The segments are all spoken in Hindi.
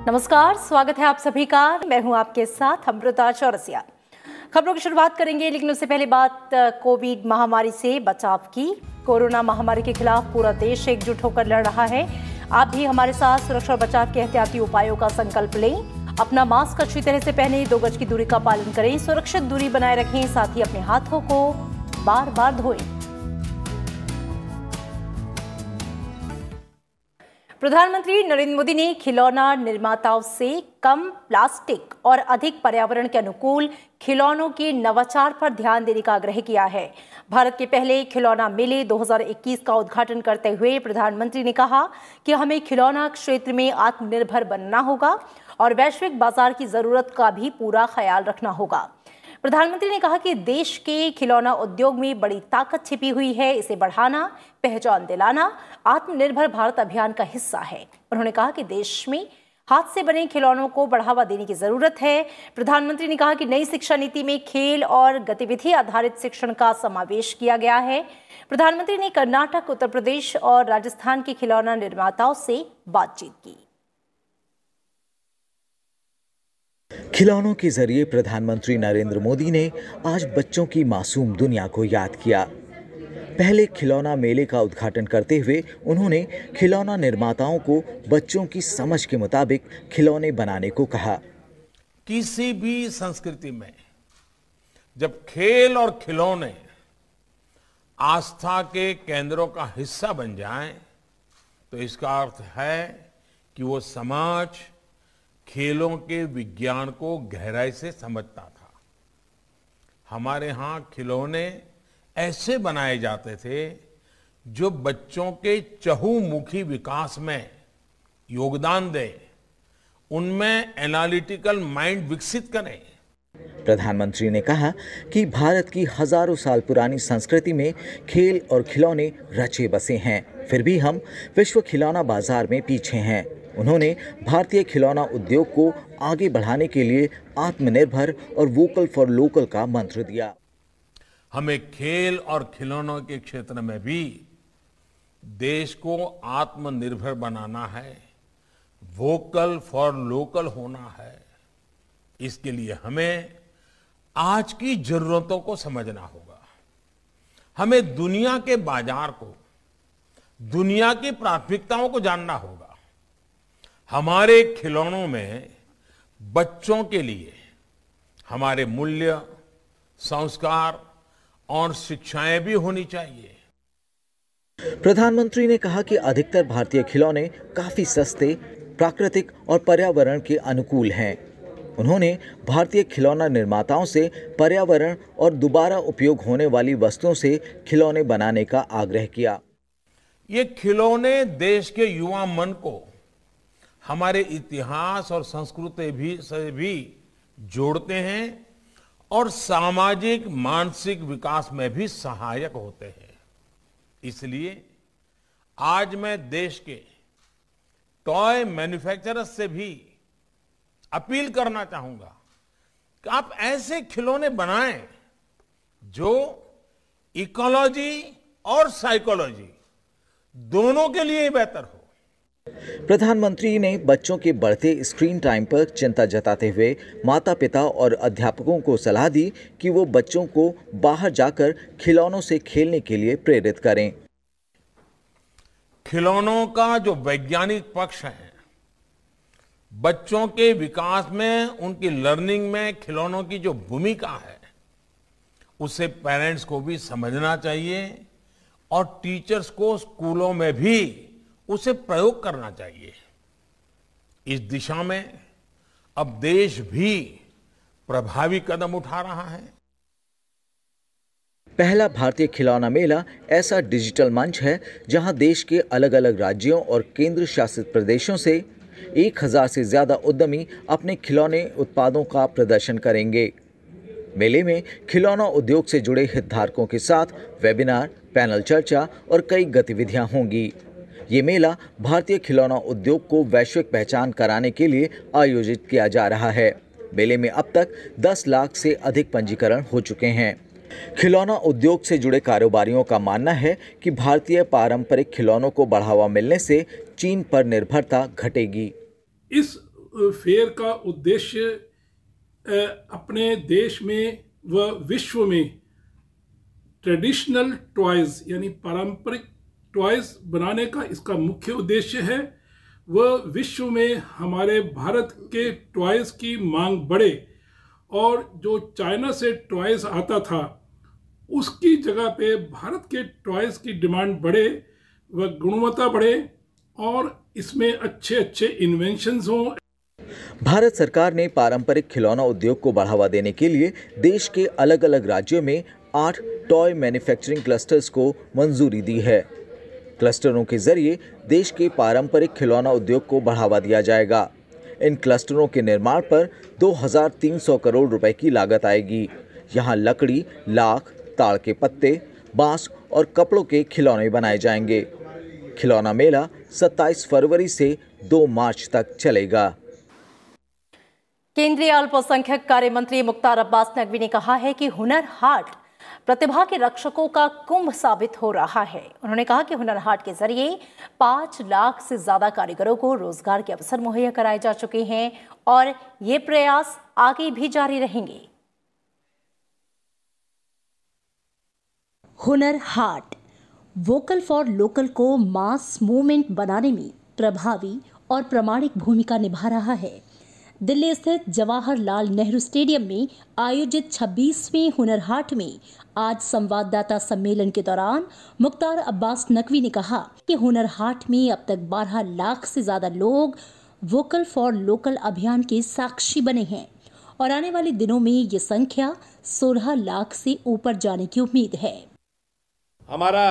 नमस्कार, स्वागत है आप सभी का। मैं हूं आपके साथ अमृता चौरसिया। खबरों की शुरुआत करेंगे, लेकिन उससे पहले बात कोविड महामारी से बचाव की। कोरोना महामारी के खिलाफ पूरा देश एकजुट होकर लड़ रहा है। आप भी हमारे साथ सुरक्षा और बचाव के एहतियाती उपायों का संकल्प लें। अपना मास्क अच्छी तरह से पहनें, 2 गज की दूरी का पालन करें, सुरक्षित दूरी बनाए रखें, साथ ही अपने हाथों को बार बार धोएं। प्रधानमंत्री नरेंद्र मोदी ने खिलौना निर्माताओं से कम प्लास्टिक और अधिक पर्यावरण के अनुकूल खिलौनों के नवाचार पर ध्यान देने का आग्रह किया है। भारत के पहले खिलौना मेले 2021 का उद्घाटन करते हुए प्रधानमंत्री ने कहा कि हमें खिलौना क्षेत्र में आत्मनिर्भर बनना होगा और वैश्विक बाजार की जरूरत का भी पूरा ख्याल रखना होगा। प्रधानमंत्री ने कहा कि देश के खिलौना उद्योग में बड़ी ताकत छिपी हुई है, इसे बढ़ाना, पहचान दिलाना आत्मनिर्भर भारत अभियान का हिस्सा है। उन्होंने कहा कि देश में हाथ से बने खिलौनों को बढ़ावा देने की जरूरत है। प्रधानमंत्री ने कहा कि नई शिक्षा नीति में खेल और गतिविधि आधारित शिक्षण का समावेश किया गया है। प्रधानमंत्री ने कर्नाटक, उत्तर प्रदेश और राजस्थान के खिलौना निर्माताओं से बातचीत की। खिलौनों के जरिए प्रधानमंत्री नरेंद्र मोदी ने आज बच्चों की मासूम दुनिया को याद किया। पहले खिलौना मेले का उद्घाटन करते हुए उन्होंने खिलौना निर्माताओं को बच्चों की समझ के मुताबिक खिलौने बनाने को कहा। किसी भी संस्कृति में जब खेल और खिलौने आस्था के केंद्रों का हिस्सा बन जाएं, तो इसका अर्थ है कि वो समाज खेलों के विज्ञान को गहराई से समझता था। हमारे यहाँ खिलौने ऐसे बनाए जाते थे जो बच्चों के चहुमुखी विकास में योगदान दें, उनमें एनालिटिकल माइंड विकसित करें। प्रधानमंत्री ने कहा कि भारत की हजारों साल पुरानी संस्कृति में खेल और खिलौने रचे बसे हैं, फिर भी हम विश्व खिलौना बाजार में पीछे हैं। उन्होंने भारतीय खिलौना उद्योग को आगे बढ़ाने के लिए आत्मनिर्भर और वोकल फॉर लोकल का मंत्र दिया। हमें खेल और खिलौनों के क्षेत्र में भी देश को आत्मनिर्भर बनाना है, वोकल फॉर लोकल होना है। इसके लिए हमें आज की जरूरतों को समझना होगा। हमें दुनिया के बाजार को, दुनिया की प्राथमिकताओं को जानना होगा। हमारे खिलौनों में बच्चों के लिए हमारे मूल्य, संस्कार और शिक्षाएं भी होनी चाहिए। प्रधानमंत्री ने कहा कि अधिकतर भारतीय खिलौने काफी सस्ते, प्राकृतिक और पर्यावरण के अनुकूल हैं। उन्होंने भारतीय खिलौना निर्माताओं से पर्यावरण और दोबारा उपयोग होने वाली वस्तुओं से खिलौने बनाने का आग्रह किया। ये खिलौने देश के युवा मन को हमारे इतिहास और संस्कृति से भी जोड़ते हैं और सामाजिक मानसिक विकास में भी सहायक होते हैं। इसलिए आज मैं देश के टॉय मैन्युफैक्चरर्स से भी अपील करना चाहूंगा कि आप ऐसे खिलौने बनाएं जो इकोलॉजी और साइकोलॉजी दोनों के लिए बेहतर हो। प्रधानमंत्री ने बच्चों के बढ़ते स्क्रीन टाइम पर चिंता जताते हुए माता-पिता और अध्यापकों को सलाह दी कि वो बच्चों को बाहर जाकर खिलौनों से खेलने के लिए प्रेरित करें। खिलौनों का जो वैज्ञानिक पक्ष है, बच्चों के विकास में, उनकी लर्निंग में खिलौनों की जो भूमिका है, उसे पेरेंट्स को भी समझना चाहिए और टीचर्स को स्कूलों में भी उसे प्रयोग करना चाहिए। इस दिशा में अब देश भी प्रभावी कदम उठा रहा है। पहला भारतीय खिलौना मेला ऐसा डिजिटल मंच है जहां देश के अलग अलग राज्यों और केंद्र शासित प्रदेशों से 1000 से ज्यादा उद्यमी अपने खिलौने उत्पादों का प्रदर्शन करेंगे। मेले में खिलौना उद्योग से जुड़े हितधारकों के साथ वेबिनार, पैनल चर्चा और कई गतिविधियां होंगी। ये मेला भारतीय खिलौना उद्योग को वैश्विक पहचान कराने के लिए आयोजित किया जा रहा है। मेले में अब तक 10 लाख से अधिक पंजीकरण हो चुके हैं। खिलौना उद्योग से जुड़े कारोबारियों का मानना है कि भारतीय पारंपरिक खिलौनों को बढ़ावा मिलने से चीन पर निर्भरता घटेगी। इस फेयर का उद्देश्य अपने देश में व विश्व में ट्रेडिशनल टॉयज़ यानी पारंपरिक टॉयज़ बनाने का इसका मुख्य उद्देश्य है। वह विश्व में हमारे भारत के टॉयज़ की मांग बढ़े और जो चाइना से टॉयज़ आता था उसकी जगह पे भारत के टॉयज़ की डिमांड बढ़े, वह गुणवत्ता बढ़े और इसमें अच्छे अच्छे इन्वेंशंस हों। भारत सरकार ने पारंपरिक खिलौना उद्योग को बढ़ावा देने के लिए देश के अलग अलग राज्यों में 8 टॉय मैन्युफैक्चरिंग क्लस्टर्स को मंजूरी दी है। क्लस्टरों के जरिए देश के पारंपरिक खिलौना उद्योग को बढ़ावा दिया जाएगा। इन क्लस्टरों के निर्माण पर 2300 करोड़ रुपए की लागत आएगी। यहाँ लकड़ी, लाख, ताड़ के पत्ते, बांस और कपड़ों के खिलौने बनाए जाएंगे। खिलौना मेला 27 फरवरी से 2 मार्च तक चलेगा। केंद्रीय अल्पसंख्यक कार्य मंत्री मुख्तार अब्बास नकवी ने कहा है कि हुनर हाट प्रतिभा के रक्षकों का कुंभ साबित हो रहा है। उन्होंने कहा कि हुनर हाट के जरिए 5 लाख से ज्यादा कारीगरों को रोजगार के अवसर मुहैया कराए जा चुके हैं और ये प्रयास आगे भी जारी रहेंगे। Hunar Haat vocal for local को मास मूवमेंट बनाने में प्रभावी और प्रामाणिक भूमिका निभा रहा है। दिल्ली स्थित जवाहरलाल नेहरू स्टेडियम में आयोजित 26वें हुनर हाट में आज संवाददाता सम्मेलन के दौरान मुख्तार अब्बास नकवी ने कहा कि हुनर हाट में अब तक 12 लाख से ज्यादा लोग वोकल फॉर लोकल अभियान के साक्षी बने हैं और आने वाले दिनों में ये संख्या 16 लाख से ऊपर जाने की उम्मीद है। हमारा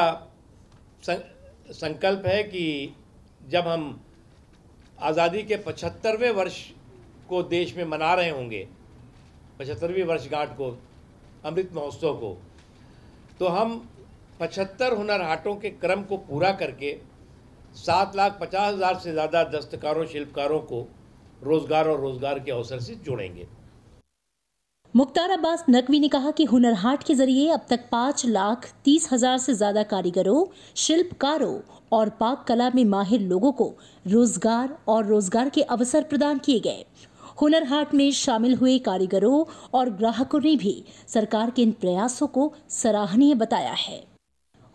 संकल्प है कि जब हम आज़ादी के 75वें वर्ष को देश में मना रहे होंगे, 75वीं वर्षगांठ को, अमृत महोत्सव को, तो हम 75 हुनर हाटों के क्रम को पूरा करके 7,50,000 से ज़्यादा दस्तकारों, शिल्पकारों को रोजगार और रोजगार के अवसर से जोड़ेंगे। मुख्तार अब्बास नकवी ने कहा कि हुनर हाट के जरिए अब तक 5,30,000 से ज्यादा कारीगरों, शिल्पकारों और पाक कला में माहिर लोगों को रोजगार और रोजगार के अवसर प्रदान किए गए। हुनर हाट में शामिल हुए कारीगरों और ग्राहकों ने भी सरकार के इन प्रयासों को सराहनीय बताया है।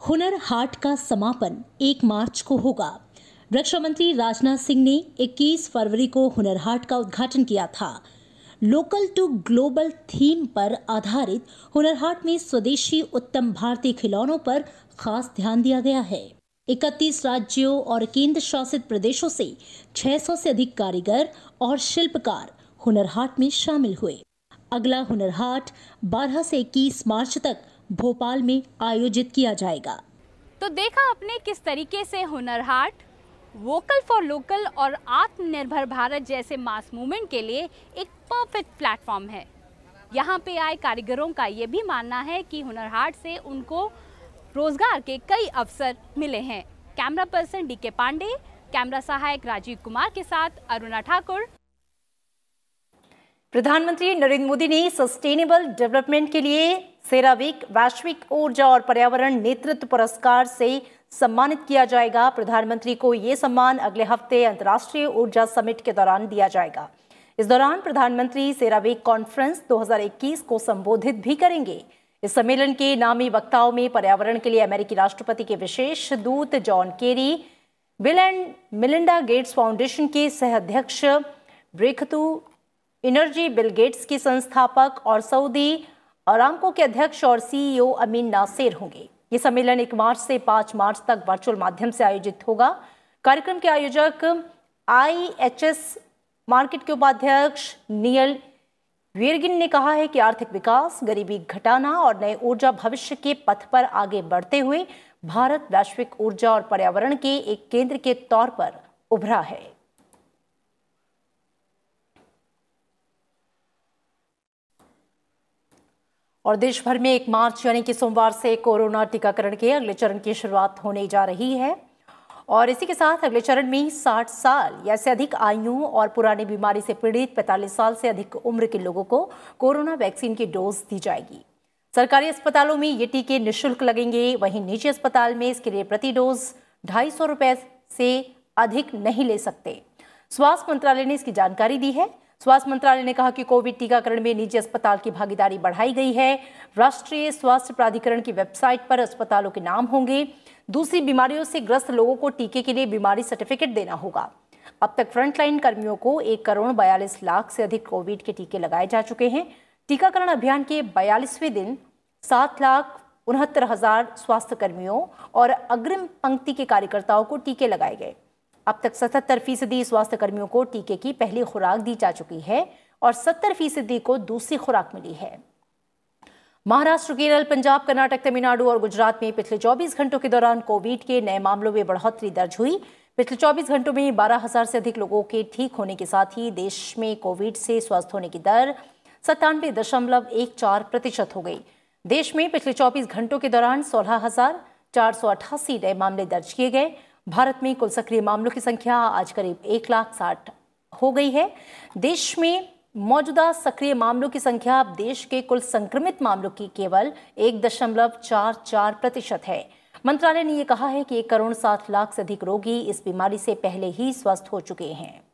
हुनर हाट का समापन 1 मार्च को होगा। रक्षा मंत्री राजनाथ सिंह ने 21 फरवरी को हुनर हाट का उद्घाटन किया था। लोकल टू ग्लोबल थीम पर आधारित हुनर हाट में स्वदेशी उत्तम भारतीय खिलौनों पर खास ध्यान दिया गया है। 31 राज्यों और केंद्र शासित प्रदेशों से 600 से अधिक कारीगर और शिल्पकार हुनर हाट में शामिल हुए। अगला हुनर हाट 12 से 21 मार्च तक भोपाल में आयोजित किया जाएगा। तो देखा आपने किस तरीके से Hunar Haat vocal for local और आत्मनिर्भर भारत जैसे मास मूवमेंट के लिए एक परफेक्ट प्लेटफॉर्म है। यहाँ पे आए कारीगरों का ये भी मानना है कि हुनर हाट से उनको रोजगार के कई अवसर मिले हैं। Camera person DK Pandey, camera सहायक राजीव कुमार के साथ अरुणा ठाकुर। प्रधानमंत्री नरेंद्र मोदी ने सस्टेनेबल डेवलपमेंट के लिए सेरावीक वैश्विक ऊर्जा और पर्यावरण नेतृत्व पुरस्कार से सम्मानित किया जाएगा। प्रधानमंत्री को ये सम्मान अगले हफ्ते अंतर्राष्ट्रीय ऊर्जा समिट के दौरान दिया जाएगा। इस दौरान प्रधानमंत्री सेरावीक कॉन्फ्रेंस 2021 को संबोधित भी करेंगे। इस सम्मेलन के नामी वक्ताओं में पर्यावरण के लिए अमेरिकी राष्ट्रपति के विशेष दूत John Kerry, bill and Melinda Gates foundation के सह अध्यक्ष ब्रेकथ्रू एनर्जी बिल गेट्स की संस्थापक और सऊदी अरामको के अध्यक्ष और CEO अमीन नासेर होंगे। ये सम्मेलन 1 मार्च से 5 मार्च तक वर्चुअल माध्यम से आयोजित होगा। कार्यक्रम के आयोजक IHS मार्केट के उपाध्यक्ष नियल वीरगिन ने कहा है कि आर्थिक विकास, गरीबी घटाना और नए ऊर्जा भविष्य के पथ पर आगे बढ़ते हुए भारत वैश्विक ऊर्जा और पर्यावरण के एक केंद्र के तौर पर उभरा है। और देश भर में 1 मार्च यानी कि सोमवार से कोरोना टीकाकरण के अगले चरण की शुरुआत होने जा रही है और इसी के साथ अगले चरण में 60 साल या से अधिक आयु और पुरानी बीमारी से पीड़ित 45 साल से अधिक उम्र के लोगों को कोरोना वैक्सीन की डोज दी जाएगी। सरकारी अस्पतालों में ये टीके निःशुल्क लगेंगे, वहीं निजी अस्पताल में इसके लिए प्रति डोज 250 रुपए से अधिक नहीं ले सकते। स्वास्थ्य मंत्रालय ने इसकी जानकारी दी है। स्वास्थ्य मंत्रालय ने कहा कि कोविड टीकाकरण में निजी अस्पताल की भागीदारी बढ़ाई गई है। राष्ट्रीय स्वास्थ्य प्राधिकरण की वेबसाइट पर अस्पतालों के नाम होंगे। दूसरी बीमारियों से ग्रस्त लोगों को टीके के लिए बीमारी सर्टिफिकेट देना होगा। अब तक फ्रंटलाइन कर्मियों को 1,42,00,000 से अधिक कोविड के टीके लगाए जा चुके हैं। टीकाकरण अभियान के 42वें दिन 7,69,000 स्वास्थ्य कर्मियों और अग्रिम पंक्ति के कार्यकर्ताओं को टीके लगाए गए। अब तक 77% स्वास्थ्य कर्मियों को टीके की पहली खुराक दी जा चुकी है और 70% को दूसरी खुराक मिली है। महाराष्ट्र, केरल, पंजाब, कर्नाटक, तमिलनाडु और गुजरात में पिछले 24 घंटों के दौरान कोविड के नए मामलों में बढ़ोतरी दर्ज हुई। पिछले 24 घंटों में 12,000 से अधिक लोगों के ठीक होने के साथ ही देश में कोविड से स्वस्थ होने की दर 97.14% हो गई। देश में पिछले 24 घंटों के दौरान 16,488 नए मामले दर्ज किए गए। भारत में कुल सक्रिय मामलों की संख्या आज करीब 1,60,000 हो गई है। देश में मौजूदा सक्रिय मामलों की संख्या अब देश के कुल संक्रमित मामलों की केवल 1.44% है। मंत्रालय ने यह कहा है कि 1,60,00,000 से अधिक रोगी इस बीमारी से पहले ही स्वस्थ हो चुके हैं।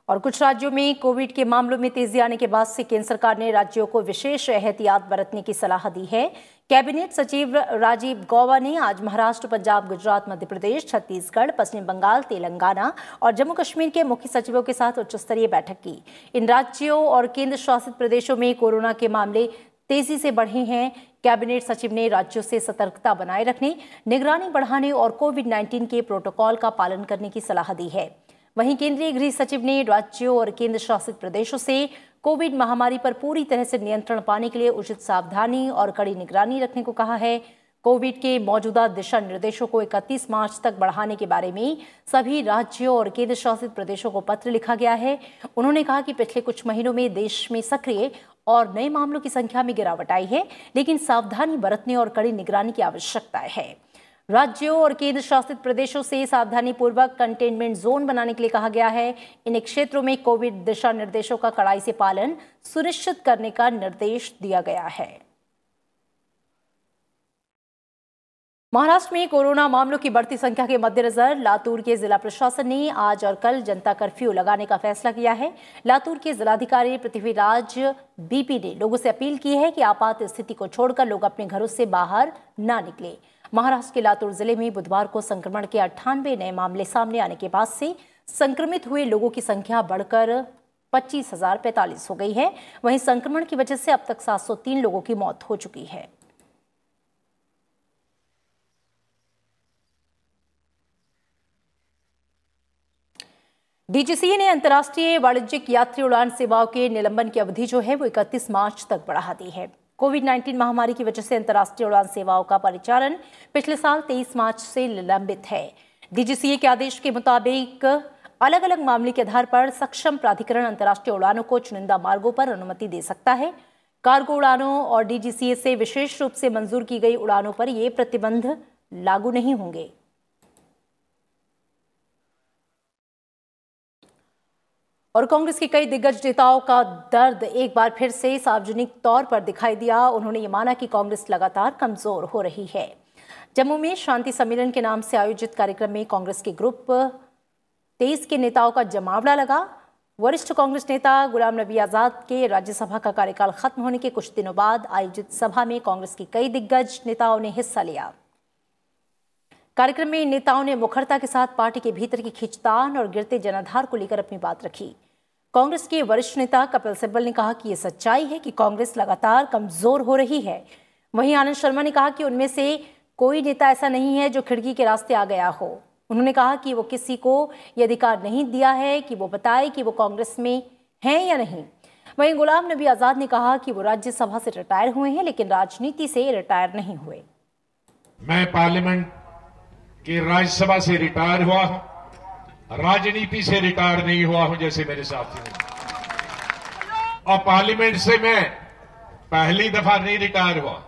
और कुछ राज्यों में कोविड के मामलों में तेजी आने के बाद से केंद्र सरकार ने राज्यों को विशेष एहतियात बरतने की सलाह दी है। कैबिनेट सचिव राजीव गौबा ने आज महाराष्ट्र, पंजाब, गुजरात, मध्य प्रदेश, छत्तीसगढ़, पश्चिम बंगाल, तेलंगाना और जम्मू कश्मीर के मुख्य सचिवों के साथ उच्च स्तरीय बैठक की। इन राज्यों और केंद्र शासित प्रदेशों में कोरोना के मामले तेजी से बढ़े हैं। कैबिनेट सचिव ने राज्यों से सतर्कता बनाए रखने, निगरानी बढ़ाने और कोविड-19 के प्रोटोकॉल का पालन करने की सलाह दी है। वहीं केंद्रीय गृह सचिव ने राज्यों और केंद्र शासित प्रदेशों से कोविड महामारी पर पूरी तरह से नियंत्रण पाने के लिए उचित सावधानी और कड़ी निगरानी रखने को कहा है। कोविड के मौजूदा दिशा निर्देशों को 31 मार्च तक बढ़ाने के बारे में सभी राज्यों और केंद्र शासित प्रदेशों को पत्र लिखा गया है। उन्होंने कहा कि पिछले कुछ महीनों में देश में सक्रिय और नए मामलों की संख्या में गिरावट आई है, लेकिन सावधानी बरतने और कड़ी निगरानी की आवश्यकता है। राज्यों और केंद्र शासित प्रदेशों से सावधानी पूर्वक कंटेनमेंट जोन बनाने के लिए कहा गया है। इन क्षेत्रों में कोविड दिशा निर्देशों का कड़ाई से पालन सुनिश्चित करने का निर्देश दिया गया है। महाराष्ट्र में कोरोना मामलों की बढ़ती संख्या के मद्देनजर लातूर के जिला प्रशासन ने आज और कल जनता कर्फ्यू लगाने का फैसला किया है। लातूर के जिलाधिकारी पृथ्वीराज बीपी ने लोगों से अपील की है कि आपात स्थिति को छोड़कर लोग अपने घरों से बाहर ना निकले। महाराष्ट्र के लातूर जिले में बुधवार को संक्रमण के 98 नए मामले सामने आने के बाद से संक्रमित हुए लोगों की संख्या बढ़कर 25,045 हो गई है। वहीं संक्रमण की वजह से अब तक 703 लोगों की मौत हो चुकी है। डीजीसीए ने अंतर्राष्ट्रीय वाणिज्यिक यात्री उड़ान सेवाओं के निलंबन की अवधि जो है वो 31 मार्च तक बढ़ा दी है। कोविड-19 महामारी की वजह से अंतर्राष्ट्रीय उड़ान सेवाओं का परिचालन पिछले साल 23 मार्च से निलंबित है। डीजीसीए के आदेश के मुताबिक अलग अलग मामले के आधार पर सक्षम प्राधिकरण अंतर्राष्ट्रीय उड़ानों को चुनिंदा मार्गों पर अनुमति दे सकता है। कार्गो उड़ानों और डीजीसीए से विशेष रूप से मंजूर की गई उड़ानों पर ये प्रतिबंध लागू नहीं होंगे। और कांग्रेस के कई दिग्गज नेताओं का दर्द एक बार फिर से सार्वजनिक तौर पर दिखाई दिया। उन्होंने ये माना कि कांग्रेस लगातार कमजोर हो रही है। जम्मू में शांति सम्मेलन के नाम से आयोजित कार्यक्रम में कांग्रेस के ग्रुप 23 के नेताओं का जमावड़ा लगा। वरिष्ठ कांग्रेस नेता गुलाम नबी आजाद के राज्यसभा का कार्यकाल खत्म होने के कुछ दिनों बाद आयोजित सभा में कांग्रेस के कई दिग्गज नेताओं ने हिस्सा लिया। कार्यक्रम में इन नेताओं ने मुखरता के साथ पार्टी के भीतर की खींचतान और गिरते जनाधार को लेकर अपनी बात रखी। कांग्रेस के वरिष्ठ नेता कपिल सिब्बल ने कहा कि यह सच्चाई है कि कांग्रेस लगातार कमजोर हो रही है। वहीं आनंद शर्मा ने कहा कि उनमें से कोई नेता ऐसा नहीं है जो खिड़की के रास्ते आ गया हो। उन्होंने कहा कि वो किसी को यह अधिकार नहीं दिया है कि वो बताए कि वो कांग्रेस में हैं या नहीं। वहीं गुलाम नबी आजाद ने कहा कि वो राज्यसभा से रिटायर हुए हैं, लेकिन राजनीति से रिटायर नहीं हुए। मैं पार्लियामेंट कि राज्यसभा से रिटायर हुआ हूं, राजनीति से रिटायर नहीं हुआ हूं जैसे मेरे साथी हैं। और पार्लियामेंट से मैं पहली दफा नहीं रिटायर हुआ।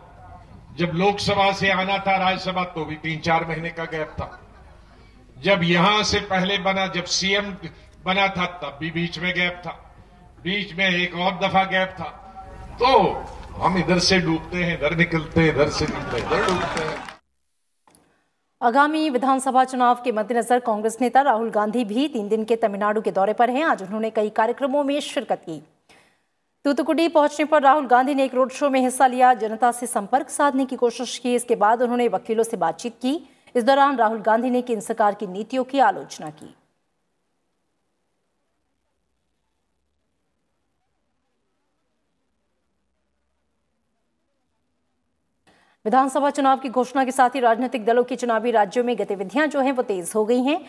जब लोकसभा से आना था राज्यसभा तो भी 3-4 महीने का गैप था। जब यहां से पहले बना, जब सीएम बना था तब भी बीच में गैप था, बीच में एक और दफा गैप था। तो हम इधर से डूबते हैं, इधर निकलते हैं, इधर से निकलते हैं, इधर डूबते हैं। आगामी विधानसभा चुनाव के मद्देनजर कांग्रेस नेता राहुल गांधी भी 3 दिन के तमिलनाडु के दौरे पर हैं। आज उन्होंने कई कार्यक्रमों में शिरकत की। तूतुकुड़ी पहुंचने पर राहुल गांधी ने एक रोड शो में हिस्सा लिया, जनता से संपर्क साधने की कोशिश की। इसके बाद उन्होंने वकीलों से बातचीत की। इस दौरान राहुल गांधी ने केंद्र सरकार की नीतियों की आलोचना की। विधानसभा चुनाव की घोषणा के साथ ही राजनीतिक दलों की चुनावी राज्यों में गतिविधियां जो हैं वो तेज हो गई हैं।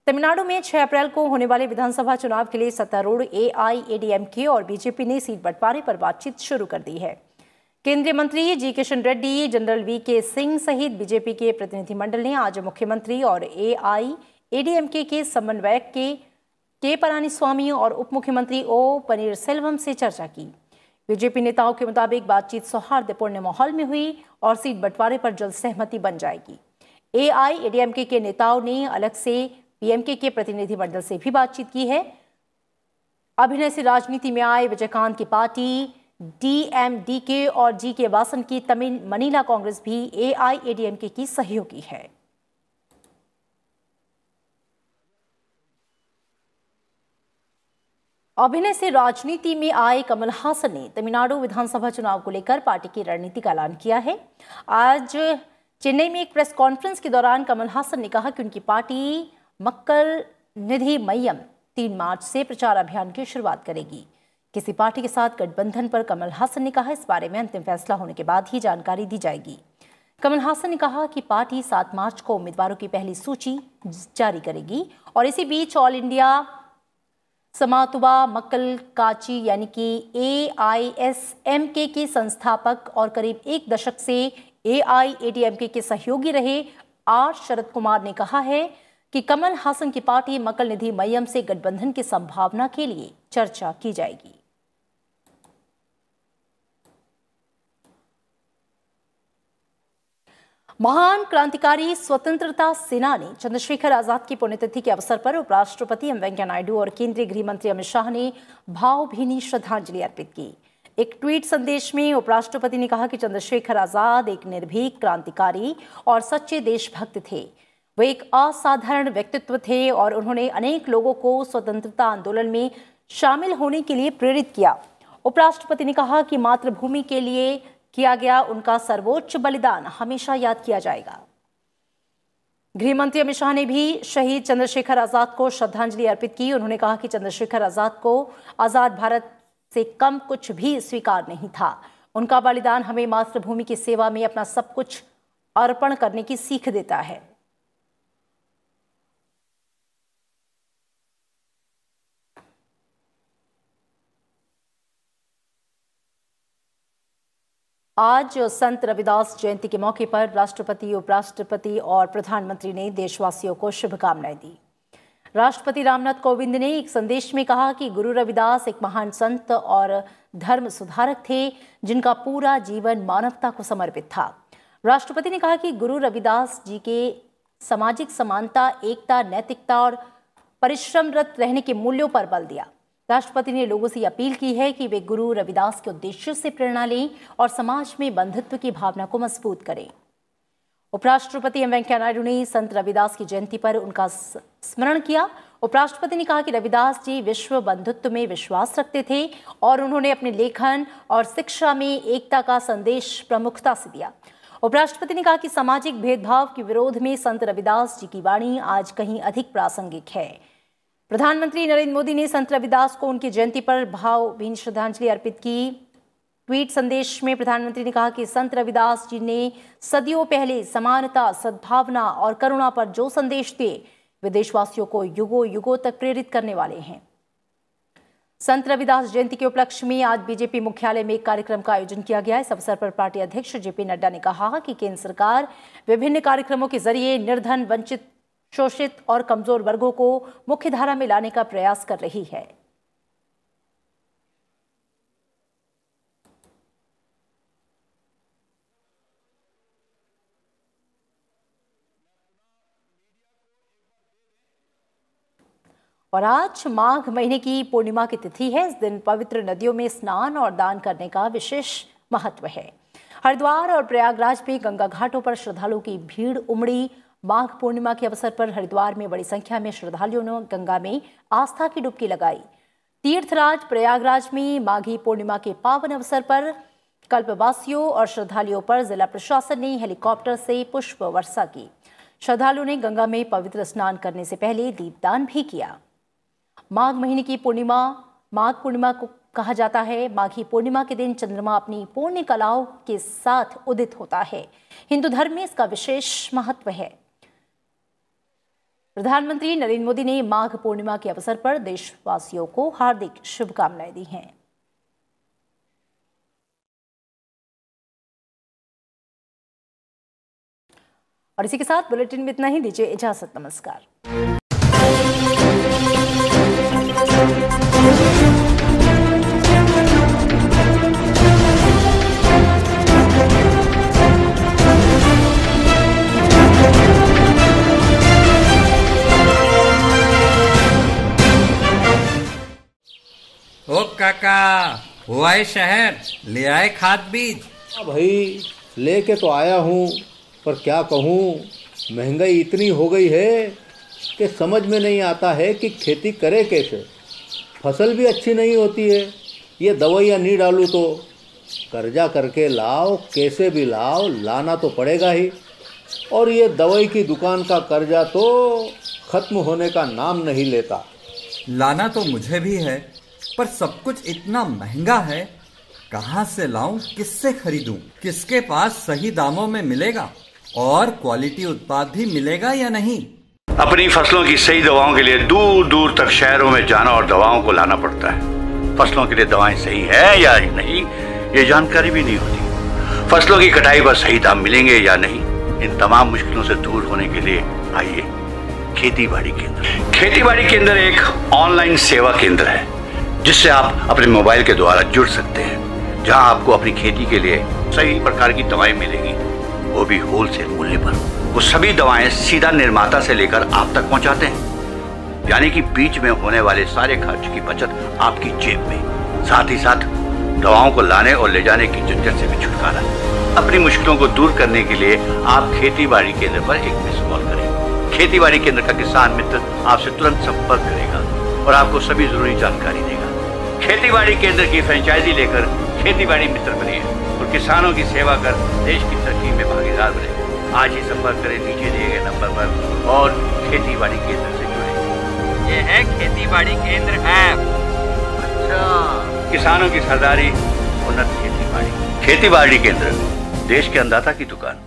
तमिलनाडु में 6 अप्रैल को होने वाले विधानसभा चुनाव के लिए सत्तारूढ़ AIADMK और बीजेपी ने सीट बंटवारे पर बातचीत शुरू कर दी है। केंद्रीय मंत्री जी किशन रेड्डी, जनरल VK सिंह सहित बीजेपी के प्रतिनिधिमंडल ने आज मुख्यमंत्री और AIADMK के समन्वयक के पलानीस्वामी और उप मुख्यमंत्री O पनीरसेल्वम से चर्चा की। बीजेपी नेताओं के मुताबिक बातचीत सौहार्दपूर्ण माहौल में हुई और सीट बंटवारे पर जल्द सहमति बन जाएगी। AIADMK के नेताओं ने अलग से PMK के प्रतिनिधिमंडल से भी बातचीत की है। अभिनय से राजनीति में आए विजयकांत की पार्टी DMDK और GK वासन की तमिल मनीला कांग्रेस भी AIADMK की सहयोगी है। अभिनय से राजनीति में आए कमल हासन ने तमिलनाडु विधानसभा चुनाव को लेकर पार्टी की रणनीति का ऐलान किया है। आज चेन्नई में एक प्रेस कॉन्फ्रेंस के दौरान कमल हासन ने कहा कि उनकी पार्टी मक्कल निधि मय्यम 3 मार्च से प्रचार अभियान की शुरुआत करेगी। किसी पार्टी के साथ गठबंधन पर कमल हासन ने कहा, इस बारे में अंतिम फैसला होने के बाद ही जानकारी दी जाएगी। कमल हासन ने कहा कि पार्टी 7 मार्च को उम्मीदवारों की पहली सूची जारी करेगी और इसी बीच ऑल इंडिया समातुबा मक्कल काची यानी कि AISMK के संस्थापक और करीब 1 दशक से AIADMK के सहयोगी रहे R शरद कुमार ने कहा है कि कमल हासन की पार्टी मक्कल निधि मय्यम से गठबंधन की संभावना के लिए चर्चा की जाएगी। महान क्रांतिकारी स्वतंत्रता सेनानी चंद्रशेखर आजाद की पुण्यतिथि के अवसर पर उपराष्ट्रपति एम वेंकैया नायडू और केंद्रीय गृह मंत्री अमित शाह ने भावभीनी श्रद्धांजलि अर्पित की। एक ट्वीट संदेश में उपराष्ट्रपति ने कहा कि चंद्रशेखर आजाद एक निर्भीक क्रांतिकारी और सच्चे देशभक्त थे। वे एक असाधारण व्यक्तित्व थे और उन्होंने अनेक लोगों को स्वतंत्रता आंदोलन में शामिल होने के लिए प्रेरित किया। उपराष्ट्रपति ने कहा कि मातृभूमि के लिए किया गया उनका सर्वोच्च बलिदान हमेशा याद किया जाएगा। गृह मंत्री अमित शाह ने भी शहीद चंद्रशेखर आजाद को श्रद्धांजलि अर्पित की। उन्होंने कहा कि चंद्रशेखर आजाद को आजाद भारत से कम कुछ भी स्वीकार नहीं था। उनका बलिदान हमें मातृभूमि की सेवा में अपना सब कुछ अर्पण करने की सीख देता है। आज संत रविदास जयंती के मौके पर राष्ट्रपति, उपराष्ट्रपति और प्रधानमंत्री ने देशवासियों को शुभकामनाएं दी। राष्ट्रपति रामनाथ कोविंद ने एक संदेश में कहा कि गुरु रविदास एक महान संत और धर्म सुधारक थे, जिनका पूरा जीवन मानवता को समर्पित था। राष्ट्रपति ने कहा कि गुरु रविदास जी के सामाजिक समानता, एकता, नैतिकता और परिश्रमरत रहने के मूल्यों पर बल दिया। राष्ट्रपति ने लोगों से अपील की है कि वे गुरु रविदास के उद्देश्यों से प्रेरणा लें और समाज में बंधुत्व की भावना को मजबूत करें। उपराष्ट्रपति एम वेंकैया नायडू ने संत रविदास की जयंती पर उनका स्मरण किया। उपराष्ट्रपति ने कहा कि रविदास जी विश्व बंधुत्व में विश्वास रखते थे और उन्होंने अपने लेखन और शिक्षा में एकता का संदेश प्रमुखता से दिया। उपराष्ट्रपति ने कहा कि सामाजिक भेदभाव के विरोध में संत रविदास जी की वाणी आज कहीं अधिक प्रासंगिक है। प्रधानमंत्री नरेंद्र मोदी ने संत रविदास को उनकी जयंती पर भावभीनी श्रद्धांजलि अर्पित की। ट्वीट संदेश में प्रधानमंत्री ने कहा कि संत रविदास जी ने सदियों पहले समानता, सद्भावना और करुणा पर जो संदेश दिए, वे देशवासियों को युगों युगों तक प्रेरित करने वाले हैं। संत रविदास जयंती के उपलक्ष्य में आज बीजेपी मुख्यालय में एक कार्यक्रम का आयोजन किया गया। इस अवसर पर पार्टी अध्यक्ष जेपी नड्डा ने कहा कि केंद्र सरकार विभिन्न कार्यक्रमों के जरिए निर्धन, वंचित, शोषित और कमजोर वर्गों को मुख्यधारा में लाने का प्रयास कर रही है। और आज माघ महीने की पूर्णिमा की तिथि है। इस दिन पवित्र नदियों में स्नान और दान करने का विशेष महत्व है। हरिद्वार और प्रयागराज में गंगा घाटों पर श्रद्धालुओं की भीड़ उमड़ी। माघ पूर्णिमा के अवसर पर हरिद्वार में बड़ी संख्या में श्रद्धालुओं ने गंगा में आस्था की डुबकी लगाई। तीर्थराज प्रयागराज में माघी पूर्णिमा के पावन अवसर पर कल्पवासियों और श्रद्धालुओं पर जिला प्रशासन ने हेलीकॉप्टर से पुष्प वर्षा की। श्रद्धालुओं ने गंगा में पवित्र स्नान करने से पहले दीपदान भी किया। माघ महीने की पूर्णिमा माघ पूर्णिमा को कहा जाता है। माघी पूर्णिमा के दिन चंद्रमा अपनी पूर्ण कलाओं के साथ उदित होता है। हिंदू धर्म में इसका विशेष महत्व है। प्रधानमंत्री नरेंद्र मोदी ने माघ पूर्णिमा के अवसर पर देशवासियों को हार्दिक शुभकामनाएं दी हैं। और इसी के साथ बुलेटिन में इतना ही। दीजिए इजाजत। नमस्कार। ओ काका, हुआ है शहर, ले आए खाद बीज? भाई लेके तो आया हूँ, पर क्या कहूँ, महंगाई इतनी हो गई है कि समझ में नहीं आता है कि खेती करे कैसे। फसल भी अच्छी नहीं होती है, ये दवाइयाँ नहीं डालूँ तो कर्जा करके लाओ, कैसे भी लाओ, लाना तो पड़ेगा ही। और ये दवाई की दुकान का कर्जा तो ख़त्म होने का नाम नहीं लेता। लाना तो मुझे भी है, पर सब कुछ इतना महंगा है, कहाँ से लाऊं, किससे खरीदूं, किसके पास सही दामों में मिलेगा और क्वालिटी उत्पाद भी मिलेगा या नहीं। अपनी फसलों की सही दवाओं के लिए दूर दूर तक शहरों में जाना और दवाओं को लाना पड़ता है। फसलों के लिए दवाएं सही है या नहीं, ये जानकारी भी नहीं होती। फसलों की कटाई पर सही दाम मिलेंगे या नहीं, इन तमाम मुश्किलों से दूर होने के लिए आइए खेती बाड़ी केंद्र। खेती बाड़ी केंद्र एक ऑनलाइन सेवा केंद्र है जिससे आप अपने मोबाइल के द्वारा जुड़ सकते हैं, जहां आपको अपनी खेती के लिए सही प्रकार की दवाएं मिलेंगी, वो भी होलसेल मूल्य पर। वो सभी दवाएं सीधा निर्माता से लेकर आप तक पहुंचाते हैं, यानी कि बीच में होने वाले सारे खर्च की बचत आपकी जेब में। साथ ही साथ दवाओं को लाने और ले जाने की झंझट से भी छुटकारा। अपनी मुश्किलों को दूर करने के लिए आप खेती बाड़ी केंद्र पर एक मिस कॉल करें। खेती बाड़ी केंद्र का किसान मित्र आपसे तुरंत संपर्क करेगा और आपको सभी जरूरी जानकारी देगा। खेती बाड़ी केंद्र की फ्रेंचाइजी लेकर खेती बाड़ी मित्र बनिए और किसानों की सेवा कर देश की तरक्की में भागीदार बने। आज ही संपर्क करें नीचे दिए गए नंबर पर और खेती बाड़ी केंद्र से जुड़े। ये है खेती बाड़ी केंद्र ऐप। अच्छा, किसानों की सरदारी, उन्नत खेती बाड़ी। खेती बाड़ी केंद्र, देश के अन्नदाता की दुकान।